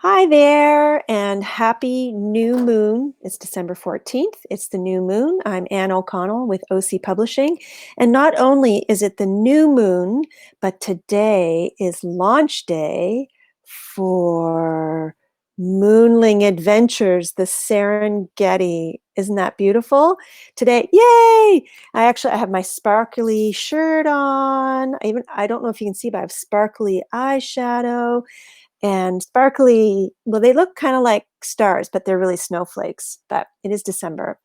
Hi there, and happy new moon. It's December 14th. It's the new moon. I'm Ann O'Connell with OC Publishing. And not only is it the new moon, but today is launch day for Moonling Adventures-The Serengeti. Isn't that beautiful? Today, yay! I have my sparkly shirt on. I don't know if you can see, but I have sparkly eyeshadow and sparkly. Well, they look kind of like stars, but they're really snowflakes. But it is December,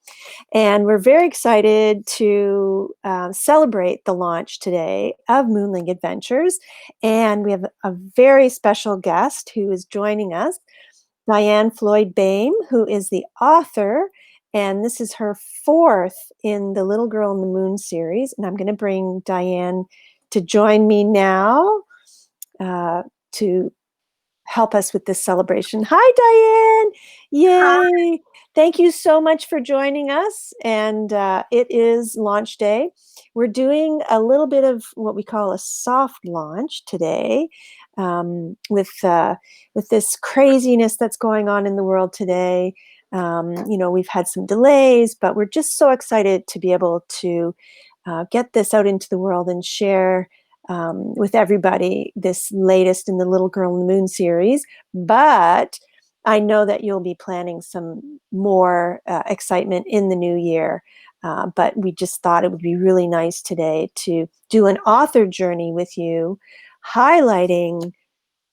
and we're very excited to celebrate the launch today of Moonling Adventures. And we have a very special guest who is joining us, Diann Floyd Boehm, who is the author, and this is her fourth in the Little Girl in the Moon series. And I'm going to bring Diann to join me now to help us with this celebration. Hi, Diann. Hi. Yay. Thank you so much for joining us. And it is launch day. We're doing a little bit of what we call a soft launch today, with this craziness that's going on in the world today. We've had some delays, but we're just so excited to be able to get this out into the world and share with everybody this latest in the Little Girl in the Moon series. But I know that you'll be planning some more excitement in the new year. But we just thought it would be really nice today to do an author journey with you, highlighting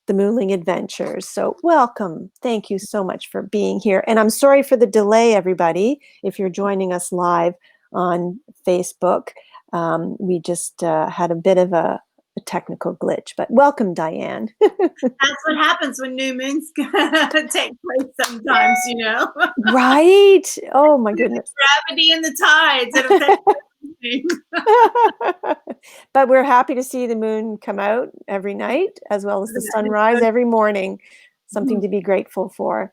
the Moonling Adventures. So welcome. Thank you so much for being here. And I'm sorry for the delay, everybody, if you're joining us live on Facebook. We just had a bit of a technical glitch, but welcome, Diann. That's what happens when new moons take place sometimes. Right? Oh my goodness. Gravity and the tides, it affects everything. But we're happy to see the moon come out every night, as well as the sunrise every morning. Something to be grateful for.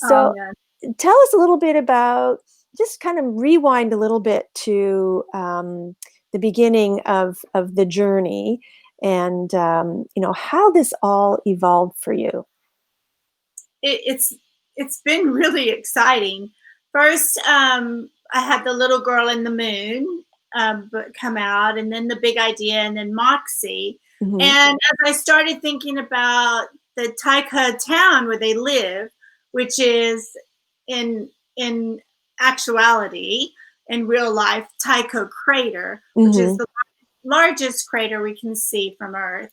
Oh, So yeah. tell us a little bit about, just kind of rewind a little bit to the beginning of the journey, and how this all evolved for you. It's been really exciting. First, I had the Little Girl in the Moon book come out, and then the Big Idea, and then Moxie. Mhm. And as I started thinking about the Taika town where they live, which is in actuality, in real life, Tycho crater, which is Mhm. the largest crater we can see from Earth.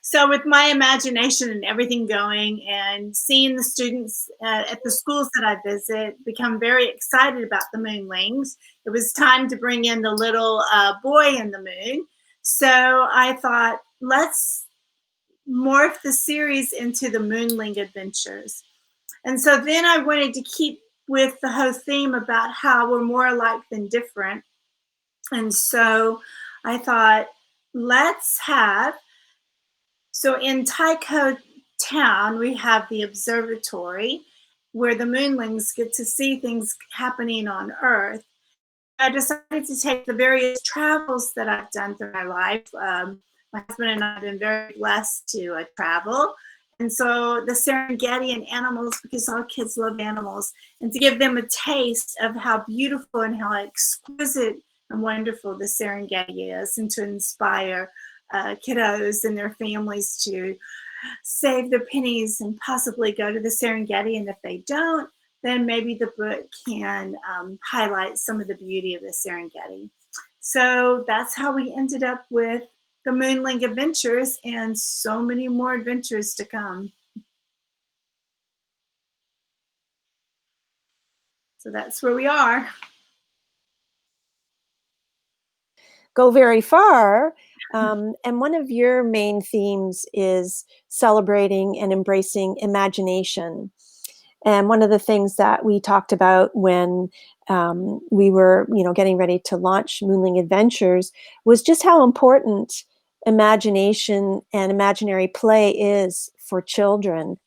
So with my imagination and everything going, and seeing the students at the schools that I visit become very excited about the moonlings, it was time to bring in the little boy in the moon. So I thought, let's morph the series into the Moonling Adventures. And so then I wanted to keep with the whole theme about how we're more alike than different. And so I thought, let's have, so in Tycho Town, we have the observatory where the moonlings get to see things happening on Earth. I decided to take the various travels that I've done through my life. My husband and I have been very blessed to travel. And so the Serengeti and animals, because all kids love animals, and to give them a taste of how beautiful and how exquisite and wonderful the Serengeti is, and to inspire kiddos and their families to save their pennies and possibly go to the Serengeti. And if they don't, then maybe the book can highlight some of the beauty of the Serengeti. So that's how we ended up with the Moonling Adventures, and so many more adventures to come. So that's where we are. Go very far. And one of your main themes is celebrating and embracing imagination. And one of the things that we talked about when we were, getting ready to launch Moonling Adventures was just how important imagination and imaginary play is for children.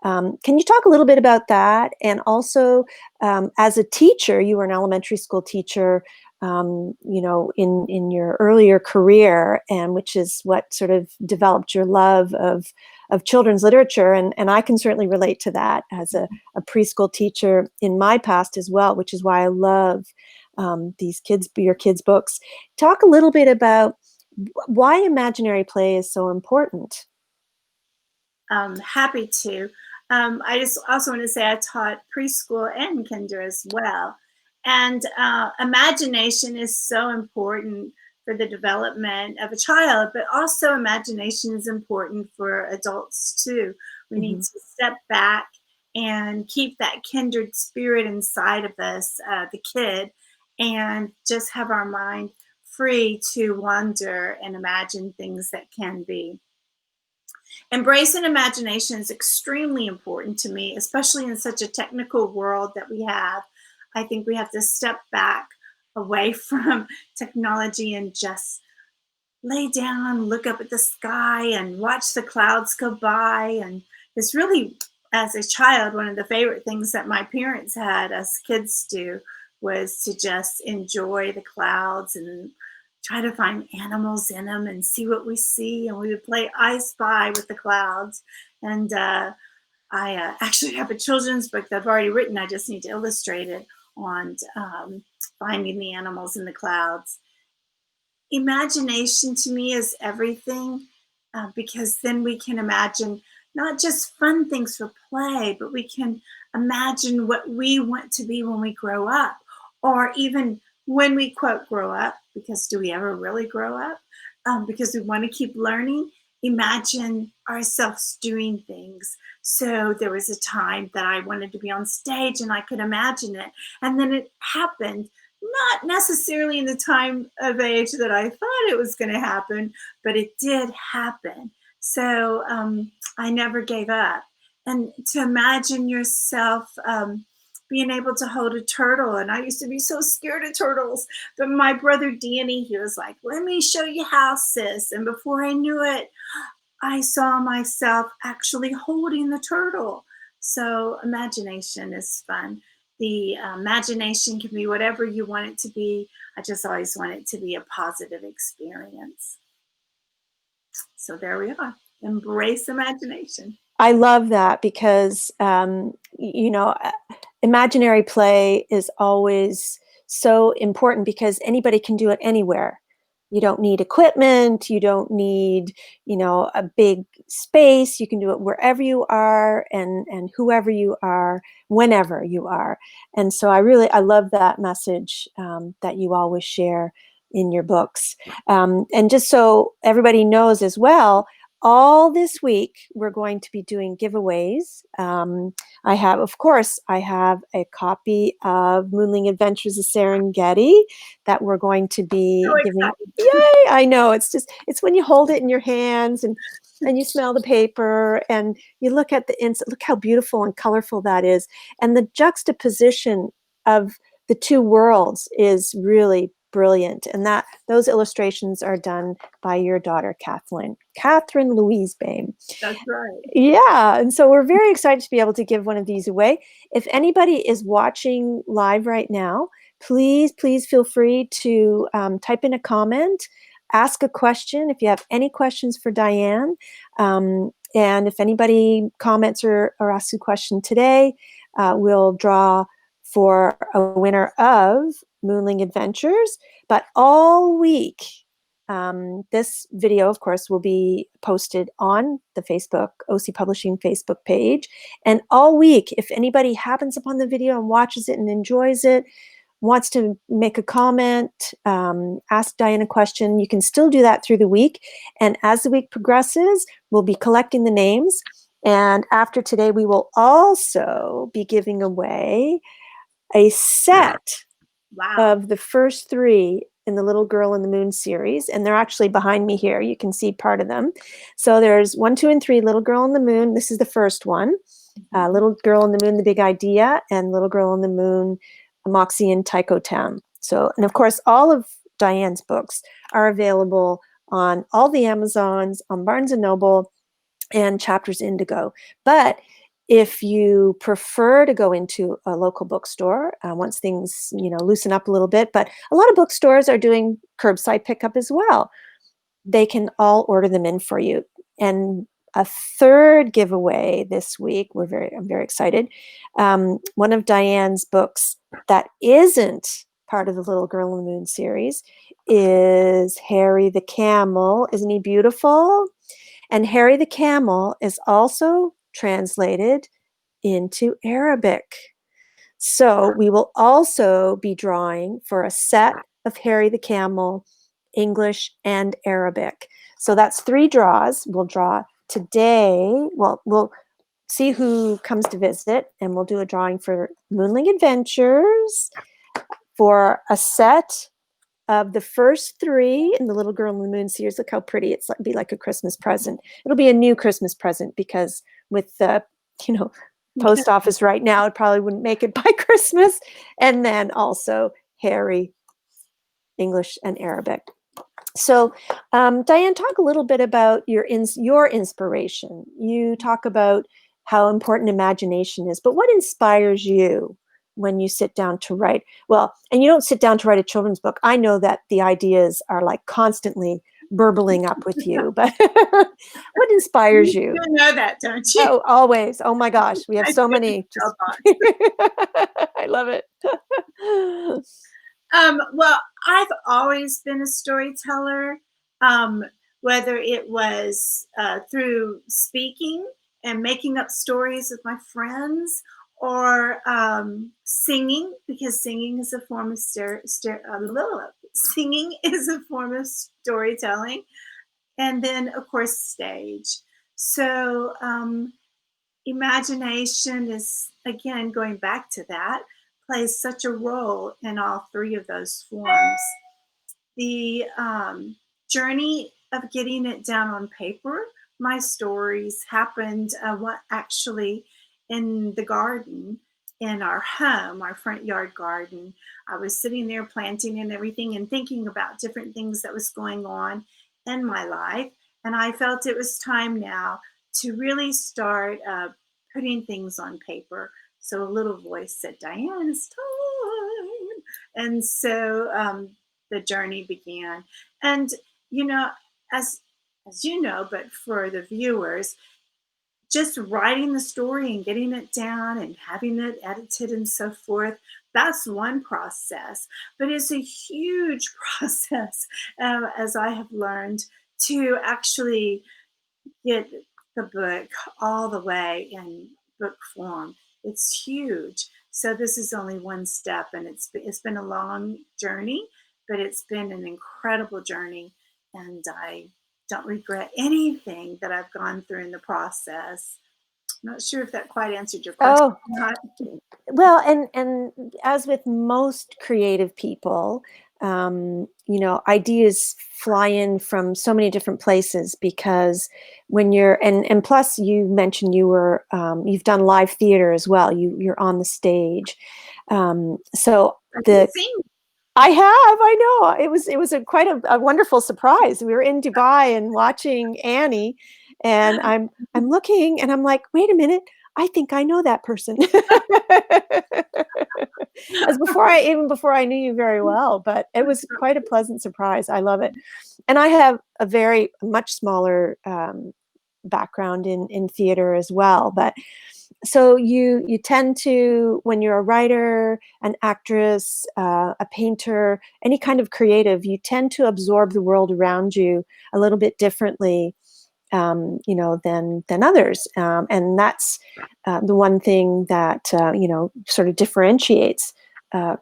Can you talk a little bit about that? And also, as a teacher, you were an elementary school teacher, in your earlier career, and which is what sort of developed your love of of children's literature. And I can certainly relate to that as a preschool teacher in my past as well, which is why I love your kids' books. Talk a little bit about why imaginary play is so important. Happy to. I just also want to say I taught preschool and kinder as well. And imagination is so important for the development of a child, but also imagination is important for adults too. We need Mhm. to step back and keep that kindred spirit inside of us, the kid, and just have our mind free to wonder and imagine things that can be. Embrace and imagination is extremely important to me, especially in such a technical world that we have. I think we have to step back away from technology and just lay down, look up at the sky, and watch the clouds go by. And it's really, as a child, one of the favorite things that my parents had us kids do was to just enjoy the clouds and try to find animals in them and see what we see. And we would play I Spy with the clouds. And I actually have a children's book that I've already written. I just need to illustrate it on finding the animals in the clouds. Imagination to me is everything, because then we can imagine not just fun things for play, but we can imagine what we want to be when we grow up, or even when we quote grow up, because do we ever really grow up? Because we want to keep learning. Imagine ourselves doing things. So there was a time that I wanted to be on stage and I could imagine it. And then it happened, not necessarily in the time of age that I thought it was going to happen, but it did happen. So I never gave up. And to imagine yourself being able to hold a turtle. And I used to be so scared of turtles. But my brother Danny, he was like, let me show you how, sis. And before I knew it, I saw myself actually holding the turtle. So imagination is fun. The imagination can be whatever you want it to be. I just always want it to be a positive experience. So there we are. Embrace imagination. I love that because, imaginary play is always so important because anybody can do it anywhere. You don't need equipment. You don't need, a big space. You can do it wherever you are and whoever you are, whenever you are. And so I love that message that you always share in your books. And just so everybody knows as well, all this week we're going to be doing giveaways. Of course, I have a copy of Moonling Adventures-The Serengeti that we're going to So be giving. excited. Yay! I know it's when you hold it in your hands and you smell the paper and you look at the inside. Look how beautiful and colorful that is, and the juxtaposition of the two worlds is really brilliant. And those illustrations are done by your daughter, Catherine Louise Boehm. That's right. Yeah, and so we're very excited to be able to give one of these away. If anybody is watching live right now, please feel free to type in a comment, ask a question if you have any questions for Diann. And if anybody comments or asks a question today, we'll draw for a winner of Moonling Adventures. But all week, this video, of course, will be posted on the Facebook, OC Publishing Facebook page. And all week, if anybody happens upon the video and watches it and enjoys it, wants to make a comment, ask Diann a question, you can still do that through the week. And as the week progresses, we'll be collecting the names. And after today, we will also be giving away a set Wow. of the first three in the Little Girl in the Moon series, and they're actually behind me here. You can see part of them. So there's 1, 2, and 3, Little Girl in the Moon. This is the first one. Little Girl in the Moon, The Big Idea, and Little Girl in the Moon, Moxie and Tycho Town. So, and of course, all of Diann's books are available on all the Amazons, on Barnes & Noble, and Chapters Indigo. But if you prefer to go into a local bookstore, once things loosen up a little bit, but a lot of bookstores are doing curbside pickup as well. They can all order them in for you. And a third giveaway this week. I'm very excited. One of Diann's books that isn't part of the Little Girl in the Moon series is Harry the Camel. Isn't he beautiful? And Harry the Camel is also translated into Arabic. So we will also be drawing for a set of Harry the Camel, English and Arabic. So that's 3 draws. We'll draw today. Well, we'll see who comes to visit, and we'll do a drawing for Moonling Adventures for a set of the first 3 in the Little Girl in the Moon series. Look how pretty it's be like a Christmas present. It'll be a new Christmas present because with the, you know, post office right now, it probably wouldn't make it by Christmas. And then also Harry, English and Arabic. So, Diann, talk a little bit about your inspiration. You talk about how important imagination is, but what inspires you when you sit down to write? Well, and you don't sit down to write a children's book. I know that the ideas are like constantly burbling up with you, but what inspires you? You know that, don't you? Oh, always. Oh my gosh, we have I so couldn't many. tell I love it. Well, I've always been a storyteller, whether it was through speaking and making up stories with my friends, or singing, because singing is a form of singing is a form of storytelling, and then of course stage. So imagination is, again, going back to that, plays such a role in all 3 of those forms. The journey of getting it down on paper, my stories happened actually in the garden in our home, our front yard garden. I was sitting there planting and everything and thinking about different things that was going on in my life. And I felt it was time now to really start putting things on paper. So a little voice said, Diann, it's time. And so the journey began. And, you know, as you know, but for the viewers, just writing the story and getting it down and having it edited and so forth, that's one process. But it's a huge process, as I have learned, to actually get the book all the way in book form. It's huge. So this is only one step, and it's been a long journey, but it's been an incredible journey, and I don't regret anything that I've gone through in the process. I'm not sure if that quite answered your question Oh, or not. well, and as with most creative people, you know, ideas fly in from so many different places because when you're and plus you mentioned you've done live theater as well. You're on the stage, so I can the sing. I have. I know. It was quite a wonderful surprise. We were in Dubai and watching Annie, and I'm looking and I'm like, wait a minute, I think I know that person. As before I knew you very well, but it was quite a pleasant surprise. I love it, and I have a very much smaller background in theater as well, but so you tend to, when you're a writer, an actress, a painter, any kind of creative, you tend to absorb the world around you a little bit differently, you know, than others, and that's the one thing that you know, sort of differentiates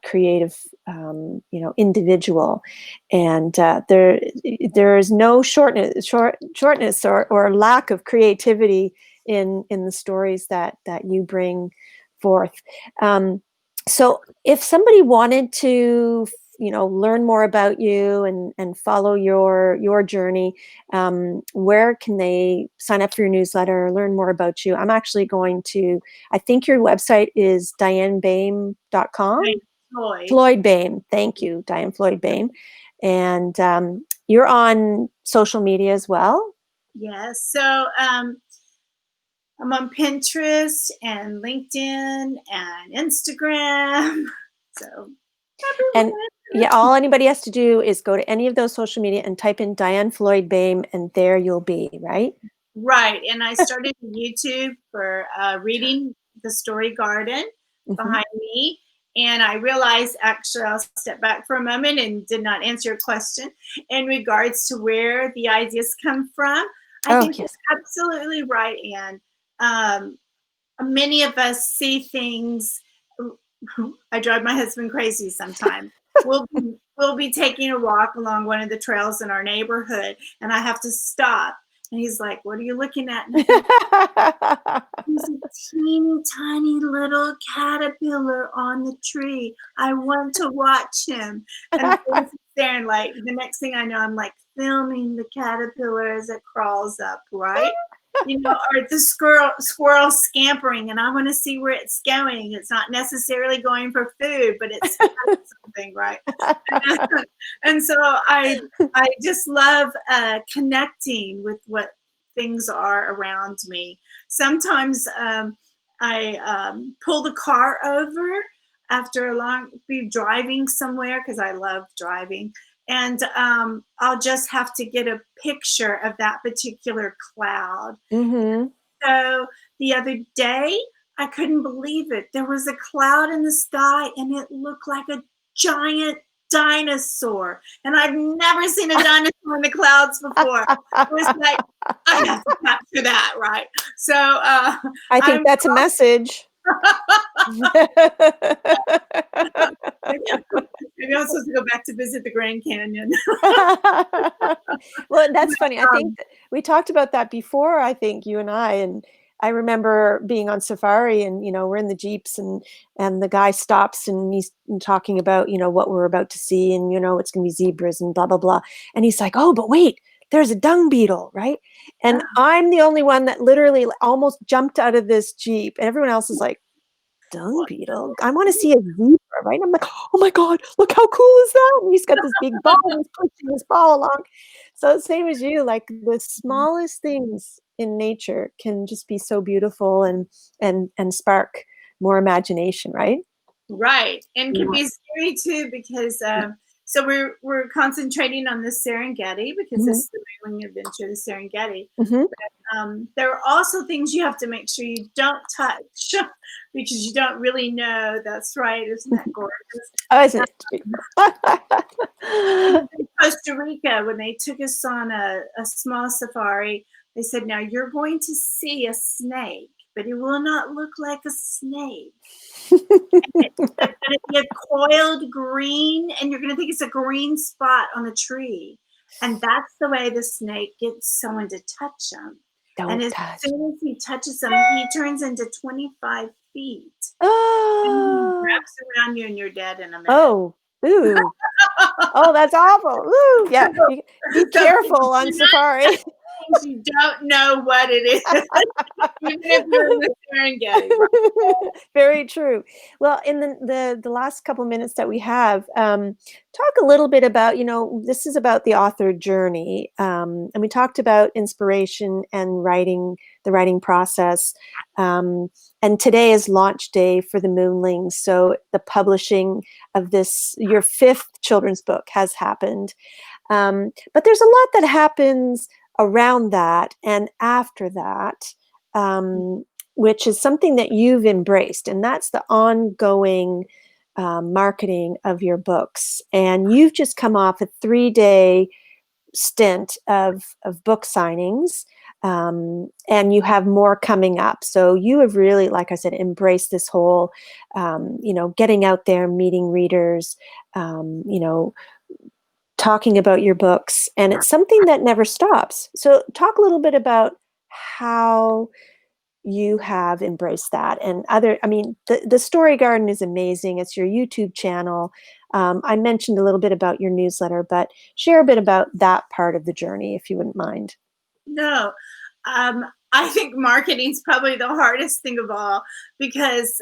creative, you know, individual, and there is no shortness or lack of creativity in the stories that you bring forth. So if somebody wanted to, you know, learn more about you and follow your journey, where can they sign up for your newsletter or learn more about you? I'm actually going to, I think your website is diannboehm.com. Floyd. Floyd Boehm. Thank you, Diann Floyd Boehm. And you're on social media as well. Yes. So I'm on Pinterest and LinkedIn and Instagram. So And everywhere. yeah, all anybody has to do is go to any of those social media and type in Diann Floyd Boehm, and there you'll be, right? Right, and I started YouTube for, reading The Story Garden Mhm. behind me, and I realized actually, I'll step back for a moment and did not answer your question in regards to where the ideas come from. I Oh, think yes. you're absolutely right, Anne. Um, Many of us see things. I drive my husband crazy sometimes. We'll be taking a walk along one of the trails in our neighborhood, and I have to stop. And he's like, "What are you looking at?" And I go, "There's a teeny tiny little caterpillar on the tree. I want to watch him." And so he's there, and like the next thing I know, I'm like filming the caterpillar as it crawls up, right? Or the squirrel scampering, and I want to see where it's going. It's not necessarily going for food, but it's something, right? And so I just love connecting with what things are around me. Sometimes I pull the car over after a long be driving somewhere because I love driving, and I'll just have to get a picture of that particular cloud. Mhm. So the other day, I couldn't believe it. There was a cloud in the sky and it looked like a giant dinosaur. And I've never seen a dinosaur in the clouds before. It was like, I have to capture that, right? So I think I'm that's a message. maybe I'm supposed to go back to visit the Grand Canyon. Well, that's funny. I think um, that we talked about that before, I think you and I remember being on safari and, we're in the Jeeps and the guy stops and he's talking about, what we're about to see and, it's going to be zebras and blah, blah, blah. And he's like, "Oh, but wait, there's a dung beetle, right?" And I'm the only one that literally almost jumped out of this Jeep. And everyone else is like, "Dung beetle? I wanna see a zebra," right? I'm like, "Oh my god, look how cool is that?" And he's got this big ball and he's pushing this ball along. So same as you, like, the smallest things in nature can just be so beautiful and spark more imagination, right? Right, and can Yeah. be scary too because, so we're concentrating on the Serengeti because Mhm, this is the Moonling Adventure, the Serengeti. mhm. There are also things you have to make sure you don't touch because you don't really know. That's right, isn't that gorgeous? Oh, isn't it In beautiful? Costa Rica, when they took us on a small safari, they said, "Now you're going to see a snake, but it will not look like a snake. It's gonna be a coiled green, and you're gonna think it's a green spot on a tree, and that's the way the snake gets someone to touch him. And Don't as touch. soon as he touches them, he turns into 25 feet, and he Oh. wraps around you, and you're dead in a minute." Oh. Ooh. Oh, that's awful. Ooh, yeah, you be So careful on do not safari. things you don't know what it is, even if you're in the Serengeti, right? Very true. Well, in the last couple minutes that we have, talk a little bit about, this is about the author journey, and we talked about inspiration and the writing process. Um, and today is launch day for the Moonlings, so the publishing of your fifth children's book has happened. But there's a lot that happens around that and after that, um, which is something that you've embraced, and that's the ongoing marketing of your books. And you've just come off a 3-day stint of book signings, and you have more coming up. So you have really, like I said, embraced this whole, getting out there, meeting readers, talking about your books, and it's something that never stops. So talk a little bit about how you have embraced that and the Story Garden is amazing. It's your YouTube channel. I mentioned a little bit about your newsletter, but share a bit about that part of the journey if you wouldn't mind. No, I think marketing is probably the hardest thing of all because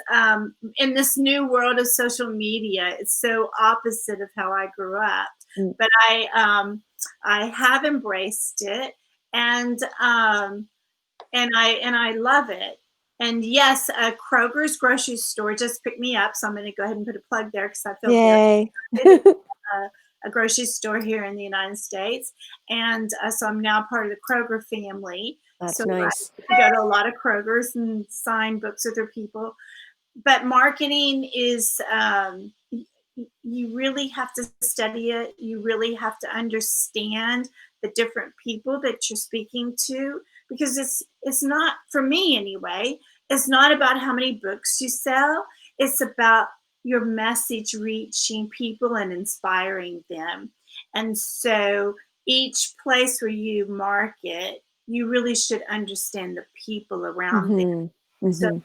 in this new world of social media, it's so opposite of how I grew up. Mm. But I have embraced it, and I love it. And yes, Kroger's grocery store just picked me up, so I'm going to go ahead and put a plug there because I feel very Yay. excited. A grocery store here in the United States, and so I'm now part of the Kroger family. That's So nice. I go to a lot of Kroger's and sign books with their people. But marketing is, you really have to study it. You really have to understand the different people that you're speaking to, because it's not, for me anyway, it's not about how many books you sell. It's about your message reaching people and inspiring them. And so each place where you market, you really should understand the people around them, Hmm. so Hmm.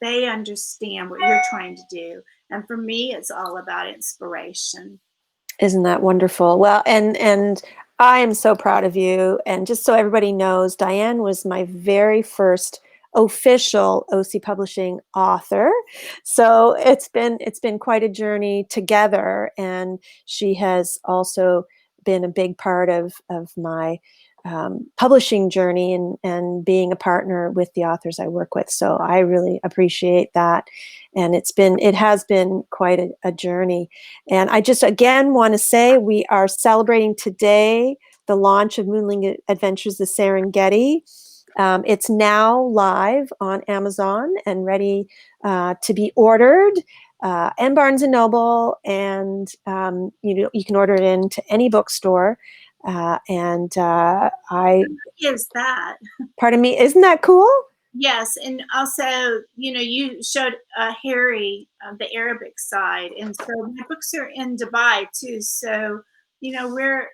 they understand what you're trying to do. And for me, it's all about inspiration. Isn't that wonderful? Well, and I am so proud of you. And just so everybody knows, Diann was my very first official OC Publishing author. So it's been quite a journey together, and she has also been a big part of my publishing journey and being a partner with the authors I work with. So I really appreciate that, and it has been quite a journey. And I just again want to say we are celebrating today the launch of Moonling Adventures-The Serengeti. It's now live on Amazon and ready to be ordered, and Barnes and Noble, and you can order it into any bookstore. And I, Is that? pardon me, isn't that cool? Yes, and also, you showed Harry, the Arabic side, and so my books are in Dubai too. So, we're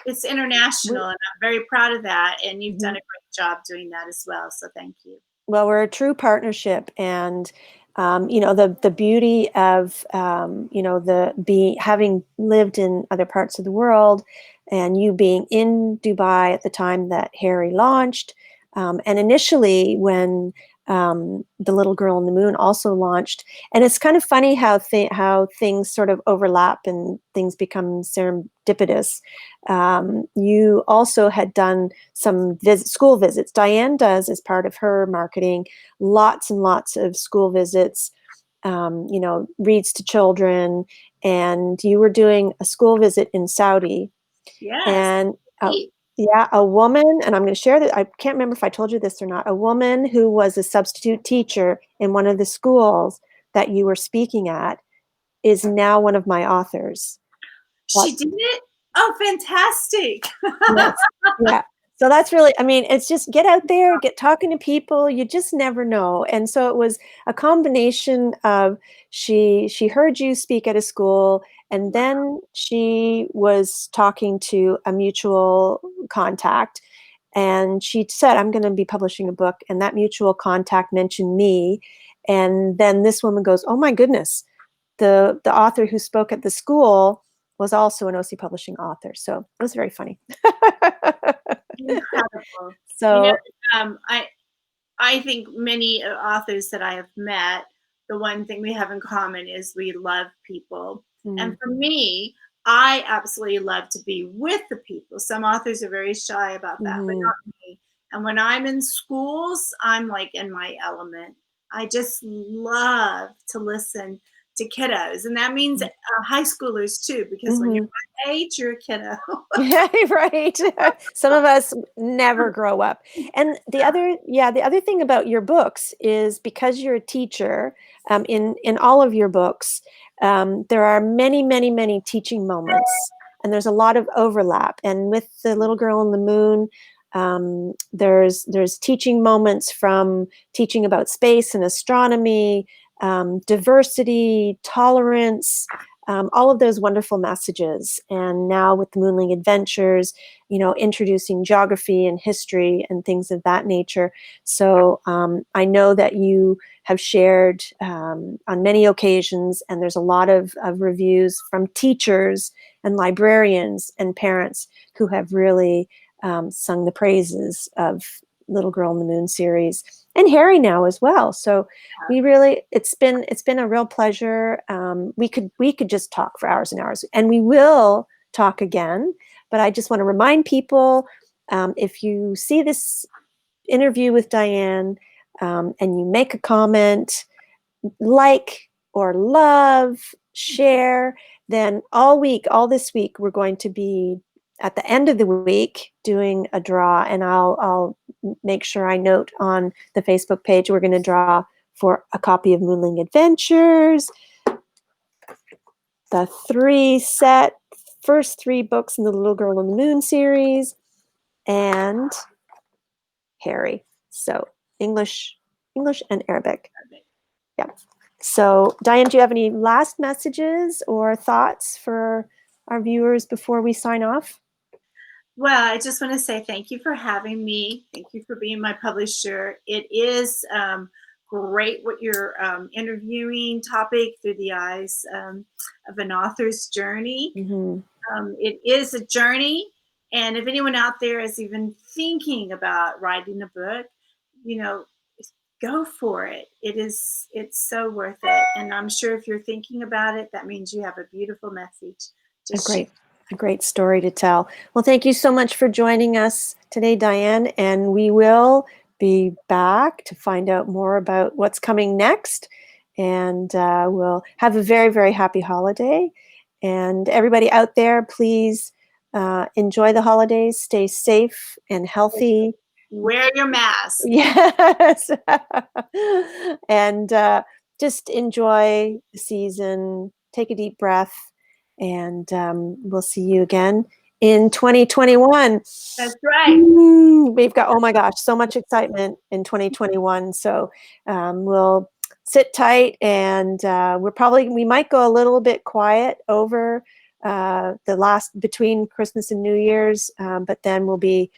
it's international, and I'm very proud of that. And you've done Mhm. a great job doing that as well. So, thank you. Well, we're a true partnership, and the beauty of the be having lived in other parts of the world, and you being in Dubai at the time that Harry launched, and initially when the Little Girl in the Moon also launched, and it's kind of funny how things sort of overlap and things become serendipitous. You also had done some school visits. Diann does, as part of her marketing, lots and lots of school visits, reads to children. And you were doing a school visit in Saudi, Yes. and yeah, a woman, and I'm going to share that. I can't remember if I told you this or not. A woman who was a substitute teacher in one of the schools that you were speaking at is now one of my authors. She did it? Oh, fantastic. Yes. Yeah. So that's really, I mean, it's just get out there, get talking to people. You just never know. And so it was a combination of she heard you speak at a school, and then she was talking to a mutual contact, and she said, I'm going to be publishing a book, and that mutual contact mentioned me. And then this woman goes, oh my goodness, the author who spoke at the school was also an OC Publishing author. So it was very funny. Incredible. You know, So, I think many authors that I have met, the one thing we have in common is we love people. And mm, for me, I absolutely love to be with the people. Some authors are very shy about that, but mhm, not me. And when I'm in schools, I'm like in my element. I just love to listen to kiddos. And that means high schoolers too, because when you're mhm. my age, you're a kiddo. Yeah, right. Some of us never grow up. And the other thing about your books is because you're a teacher, in all of your books, there are many, many, many teaching moments, and there's a lot of overlap. And with the Little Girl in the Moon, there's teaching moments from teaching about space and astronomy, diversity, tolerance, all of those wonderful messages. And now with the Moonling Adventures, introducing geography and history and things of that nature. So I know that you have shared on many occasions, and there's a lot of reviews from teachers and librarians and parents who have really sung the praises of Little Girl in the Moon series, and Harry now as well. So it's been a real pleasure. We could just talk for hours and hours, and we will talk again. But I just want to remind people, if you see this interview with Diann, and you make a comment, like or love, share, then all this week, we're going to be at the end of the week doing a draw, and I'll make sure I note on the Facebook page we're going to draw for a copy of Moonling Adventures, the first three books in the Little Girl on the Moon series, and Harry. So English and Arabic. Yeah. So Diann, do you have any last messages or thoughts for our viewers before we sign off? Well, I just want to say thank you for having me. Thank you for being my publisher. It is great what you're interviewing topic through the eyes of an author's journey. Mm-hmm. It is a journey, and if anyone out there is even thinking about writing a book, you know, go for it. It's so worth it. And I'm sure if you're thinking about it, that means you have a beautiful message to share. A great story to tell. Well, thank you so much for joining us today, Diann, and we will be back to find out more about what's coming next. And we'll have a very, very happy holiday. And everybody out there, please enjoy the holidays, stay safe and healthy. Wear your mask. Yes. And just enjoy the season, take a deep breath, and we'll see you again in 2021. That's right. We've got, oh my gosh, so much excitement in 2021. So we'll sit tight, and we might go a little bit quiet over the last between Christmas and New Year's, but then we'll be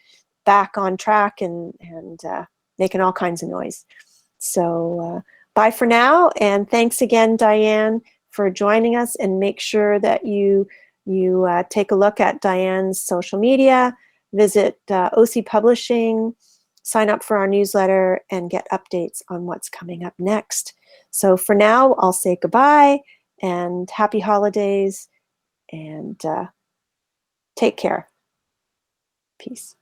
back on track and making all kinds of noise. So bye for now, and thanks again, Diann, for joining us. And make sure that you take a look at Diann's social media, visit OC Publishing, sign up for our newsletter, and get updates on what's coming up next. So for now, I'll say goodbye and happy holidays, and take care. Peace.